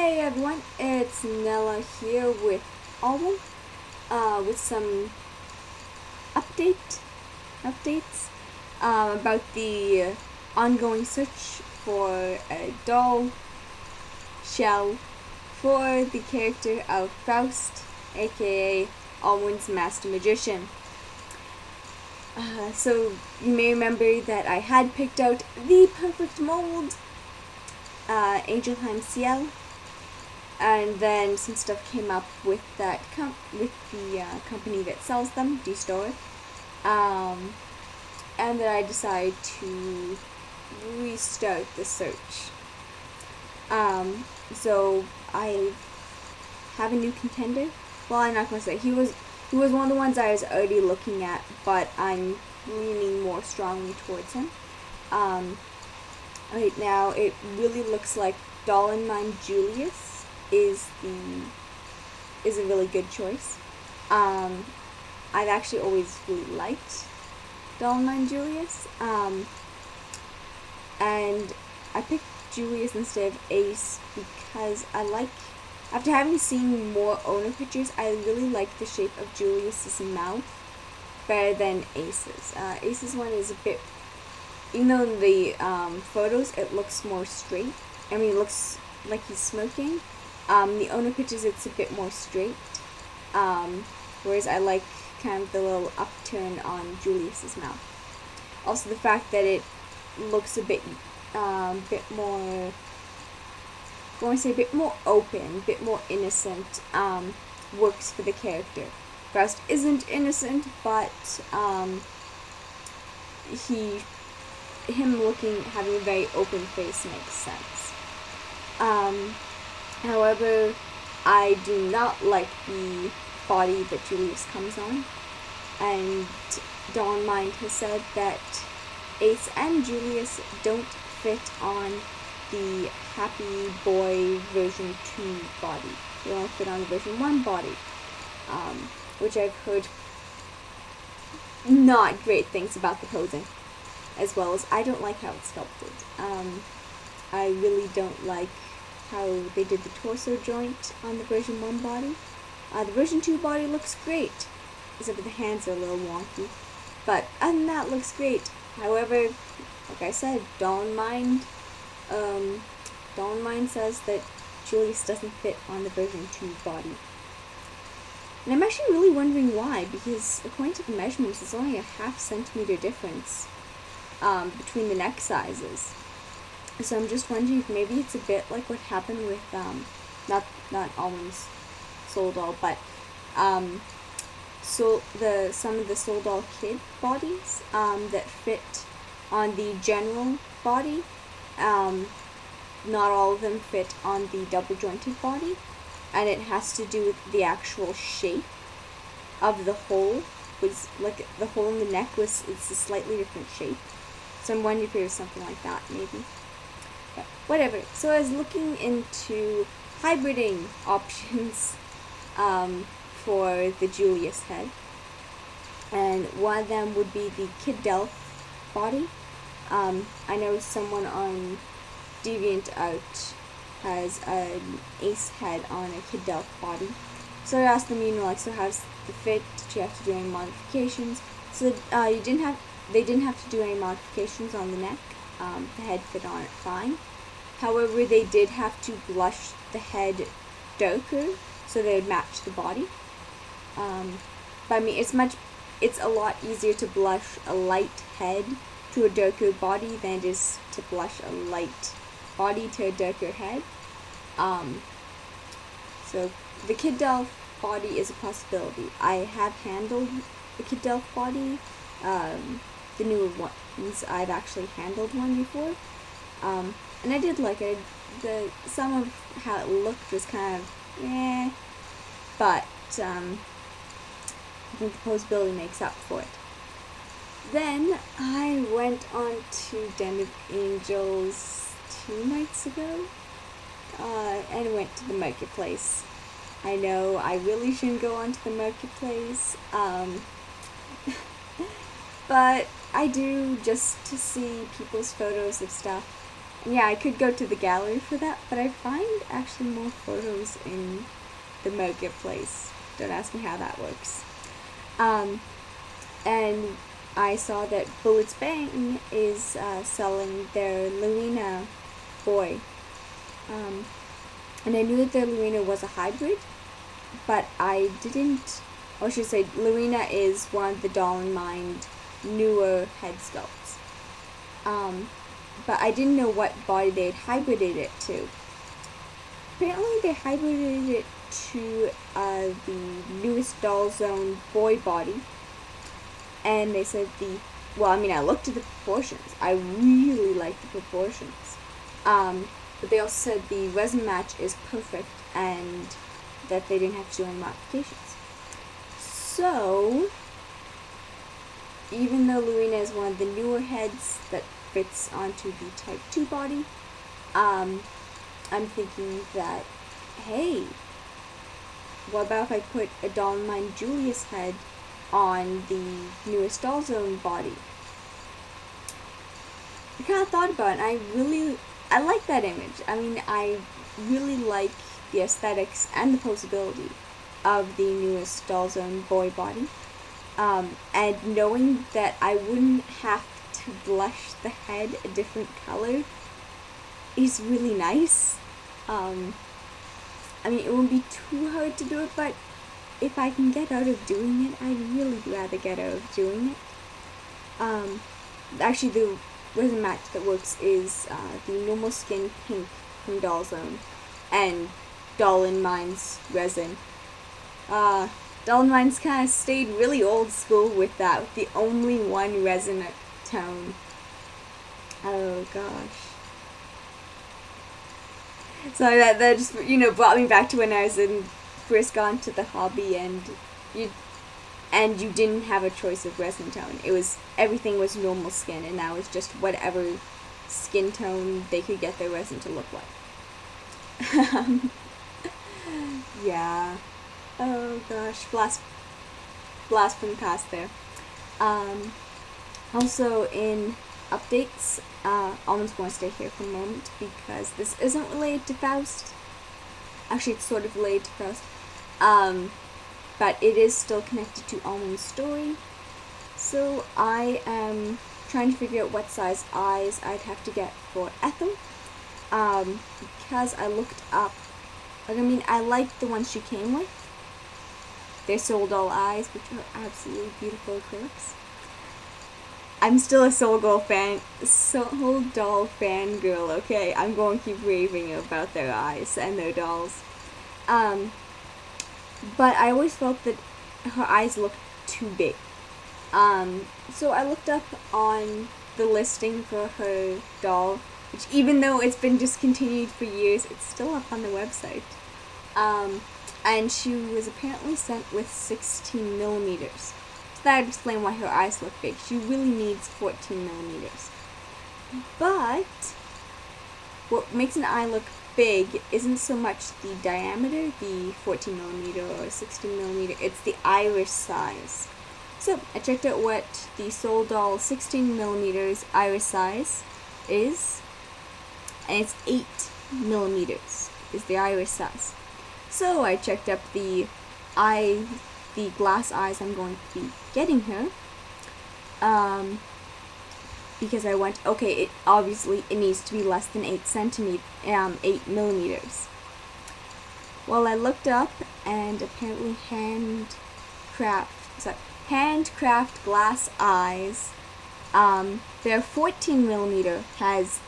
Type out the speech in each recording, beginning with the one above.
Hey everyone, it's Nella here with Alwyn, with some updates about the ongoing search for a doll shell for the character of Faust, aka Alwyn's Master Magician. So you may remember that I had picked out the perfect mold, Angelheim Ciel, and then some stuff came up with that with the company that sells them, D-Store, and then I decided to restart the search. So I have a new contender. Well, I'm not gonna say he was one of the ones I was already looking at, but I'm leaning more strongly towards him. Right now, it really looks like Doll in Mind Julius is a really good choice. I've actually always really liked Doll in Mind Julius, and I picked Julius instead of Ace because after having seen more owner pictures, I really like the shape of Julius's mouth better than Ace's. Ace's one is a bit, even though in the photos it looks more straight. I mean, it looks like he's smoking. The owner pictures, it's a bit more straight. Whereas I like kind of the little upturn on Julius's mouth. Also, the fact that it looks a bit more, I want to say a bit more open, a bit more innocent, works for the character. Faust isn't innocent, but having a very open face makes sense. However, I do not like the body that Julius comes on, and Doll in Mind has said that Ace and Julius don't fit on the Happy Boy version 2 body. They only fit on the version 1 body, which I've heard not great things about the posing, as well as I don't like how it's sculpted. I really don't like how they did the torso joint on the version 1 body. The version 2 body looks great, except for the hands are a little wonky. But other than that, looks great. However, like I said, Doll in Mind says that Julius doesn't fit on the version 2 body. And I'm actually really wondering why, because according to the measurements, it's only a 0.5 centimeter difference between the neck sizes. So I'm just wondering if maybe it's a bit like what happened with not Alwyn's Soul Doll, but some of the Soul Doll kid bodies that fit on the general body. Not all of them fit on the double jointed body, and it has to do with the actual shape of the hole. Was like the hole in the neck it's a slightly different shape. So I'm wondering if it was something like that, maybe. But whatever. So I was looking into hybriding options for the Julius head, and one of them would be the Kid Delph body. I know someone on DeviantArt has an Ace head on a Kid Delph body. So I asked them, so how's the fit? Did you have to do any modifications? So they didn't have to do any modifications on the neck. The head fit on it fine. However, they did have to blush the head darker so they would match the body. But I mean, it's a lot easier to blush a light head to a darker body than it is to blush a light body to a darker head. So the Kid Delph body is a possibility. I have handled the Kid Delph body, the newer ones. I've actually handled one before, and I did like it. Some of how it looked was kind of but I think the posability makes up for it. Then I went on to Den of Angels 2 nights ago, and went to the marketplace. I know I really shouldn't go onto the marketplace, but I do just to see people's photos of stuff yeah, I could go to the gallery for that, but I find actually more photos in the marketplace. Don't ask me how that works. And I saw that Bullets Bang is selling their Luna boy. And I knew that their Luna was a hybrid, but I didn't, or I should say, Luna is one of the Doll and Mind newer head sculpts. But I didn't know what body they'd hybrided it to. Apparently they hybrided it to the newest Doll Zone boy body. And they said I looked at the proportions. I really like the proportions. But they also said the resin match is perfect and that they didn't have to do any modifications. So, even though Luna is one of the newer heads that fits onto the Type 2 body, I'm thinking that, hey, what about if I put a Doll and Mind Julius head on the newest Doll Zone body? I kind of thought about it, and I like that image. I mean, I really like the aesthetics and the posability of the newest Doll Zone boy body. And knowing that I wouldn't have to blush the head a different color is really nice. I mean, it wouldn't be too hard to do it, but if I can get out of doing it, I'd really rather get out of doing it. Actually, the resin match that works is the normal skin pink from Doll Zone and Doll and Mind's resin. Doll and Mind's kind of stayed really old school with that, with the only one resin tone. Oh gosh. So that just, brought me back to when I was first gone to the hobby and you didn't have a choice of resin tone. Everything was normal skin, and that was just whatever skin tone they could get their resin to look like. Yeah. Oh gosh, blast from the past there. Also in updates, Almond's going to stay here for a moment because this isn't related to Faust. Actually, it's sort of related to Faust. But it is still connected to Almond's story. So I am trying to figure out what size eyes I'd have to get for Ethel. Because I looked up, I liked the ones she came with. They're Soul Doll eyes, which are absolutely beautiful acrylics. I'm still a Soul Doll fangirl, okay? I'm going to keep raving about their eyes and their dolls. But I always felt that her eyes looked too big. So I looked up on the listing for her doll, which even though it's been discontinued for years, it's still up on the website. And she was apparently sent with 16 millimeters. So that would explain why her eyes look big. She really needs 14 millimeters. But what makes an eye look big isn't so much the diameter, the 14 millimeter or 16 millimeter, it's the iris size. So I checked out what the Soul Doll 16 millimeters iris size is, and it's 8 millimeters is the iris size. So I checked up the glass eyes I'm going to be getting her, because I went, okay, it needs to be less than 8 millimeters. Well, I looked up, and apparently handcraft glass eyes, their 14 millimeter has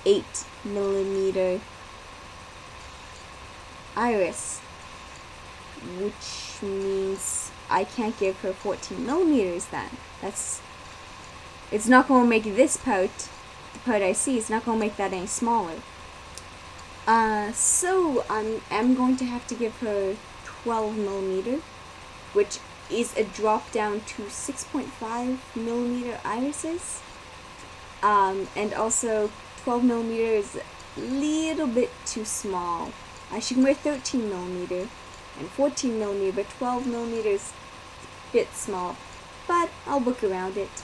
8 millimeter iris, which means I can't give her 14 millimeters then. It's not going to make this part, the part I see, it's not going to make that any smaller. So I'm going to have to give her 12 millimeter, which is a drop down to 6.5 millimeter irises. And also 12 millimeter is a little bit too small. She can wear 13 millimeter and 14 millimeter, but 12 millimeters a bit small. But I'll work around it.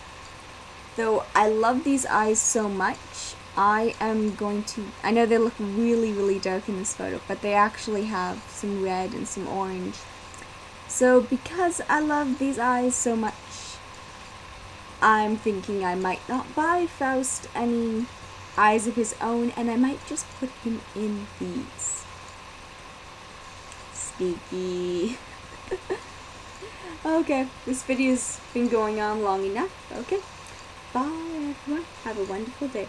Though I love these eyes so much, I am going to, I know they look really, really dark in this photo, but they actually have some red and some orange. So because I love these eyes so much, I'm thinking I might not buy Faust any eyes of his own, and I might just put him in these. Sneaky. Okay, this video's been going on long enough. Okay, bye everyone. Have a wonderful day.